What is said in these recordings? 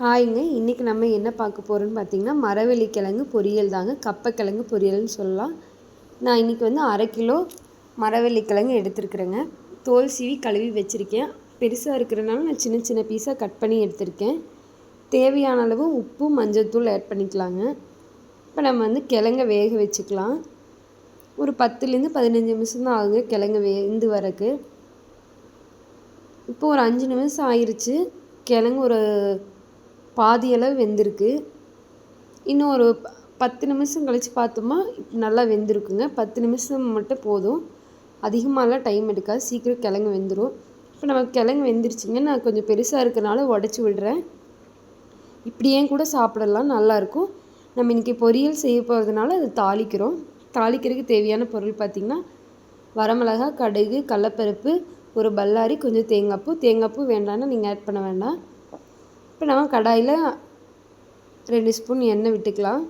ஹாய்ங்க. இன்றைக்கி நம்ம என்ன பார்க்க போகிறோன்னு பார்த்தீங்கன்னா, மரவள்ளி கிழங்கு பொரியல் தாங்க. கப்பக்கிழங்கு பொரியல்னு சொல்லலாம். நான் இன்றைக்கி வந்து 1/2 கிலோ மரவள்ளி கிழங்கு எடுத்துருக்குறேங்க. தோல் சீவி கழுவி வச்சுருக்கேன். பெருசாக இருக்கிறனால நான் சின்ன சின்ன பீஸாக கட் பண்ணி எடுத்திருக்கேன். தேவையான அளவு உப்பு, மஞ்சள்தூள் ஆட் பண்ணிக்கலாங்க. இப்போ நம்ம வந்து கிழங்க வேக வச்சுக்கலாம். ஒரு 10லேருந்து 15 நிமிஷம் தான் ஆகுங்க கிழங்கு வெந்து வரக்கு. இப்போ ஒரு 5 நிமிஷம் ஆயிடுச்சு. கிழங்கு ஒரு பாதி அளவு வெந்திருக்கு. இன்னும் ஒரு 10 நிமிஷம் கழித்து பார்த்தோமா நல்லா வெந்திருக்குங்க. 10 நிமிஷம் மட்டும் போதும், அதிகமாகலாம் டைம் எடுக்காது, சீக்கிரம் கிழங்கு வெந்துடும். இப்போ நம்ம கிழங்கு வெந்துருச்சுங்க. நான் கொஞ்சம் பெருசாக இருக்கிறனால உடச்சி விடுறேன். இப்படியே கூட சாப்பிடலாம், நல்லாயிருக்கும். நம்ம இன்றைக்கி பொரியல் செய்ய போகிறதுனால அதை தாளிக்கிறோம். தாளிக்கிறதுக்கு தேவையான பொருள் பார்த்திங்கன்னா, வரமிளகா, கடுகு, கடலப்பருப்பு, ஒரு பல்லாரி, கொஞ்சம் தேங்காய்ப்பூ வேண்டாம்னா நீங்கள் ஆட் பண்ண வேண்டாம். இப்போ நம்ம கடாயில் 2 ஸ்பூன் எண்ணெய் விட்டுக்கலாம்.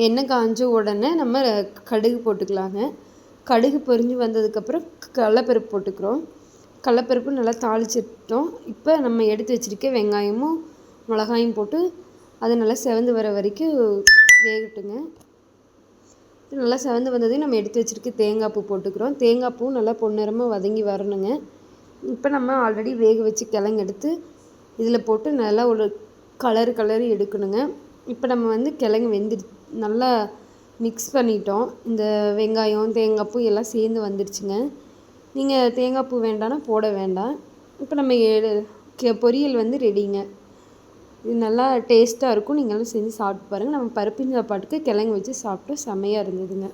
எண்ணெய் காஞ்ச உடனே நம்ம கடுகு போட்டுக்கலாங்க. கடுகு பொரிஞ்சு வந்ததுக்கப்புறம் கடலப்பருப்பு போட்டுக்கிறோம். கடலப்பருப்பு நல்லா தாளிச்சிட்டோம். இப்போ நம்ம எடுத்து வச்சுருக்க வெங்காயமும் மிளகாயும் போட்டு அது நல்லா செவந்து வர வரைக்கும் வேகட்டுங்க. நல்லா செவந்து வந்ததையும் நம்ம எடுத்து வச்சுருக்க தேங்காய்ப்பூ போட்டுக்கிறோம். தேங்காய்ப்பூ நல்லா பொன்னிறமாக வதங்கி வரணுங்க. இப்போ நம்ம ஆல்ரெடி வேக வச்சு கிழங்கு எடுத்து இதில் போட்டு நல்லா ஒரு கலரி எடுக்கணுங்க. இப்போ நம்ம வந்து கிழங்கு நல்லா மிக்ஸ் பண்ணிட்டோம். இந்த வெங்காயம், தேங்காய்ப்பூ எல்லாம் சேர்ந்து வந்துடுச்சுங்க. நீங்கள் தேங்காய்ப்பூ வேண்டாம்னா போட வேண்டாம். இப்போ நம்ம பொரியல் வந்து ரெடிங்க. இது நல்லா டேஸ்ட்டாக இருக்கும். நீங்களும் செஞ்சு சாப்பிட்டு பாருங்கள். நம்ம பருப்பு சாப்பாட்டுக்கு கிழங்கு வச்சு சாப்பிட்டோம், செம்மையாக இருந்ததுங்க.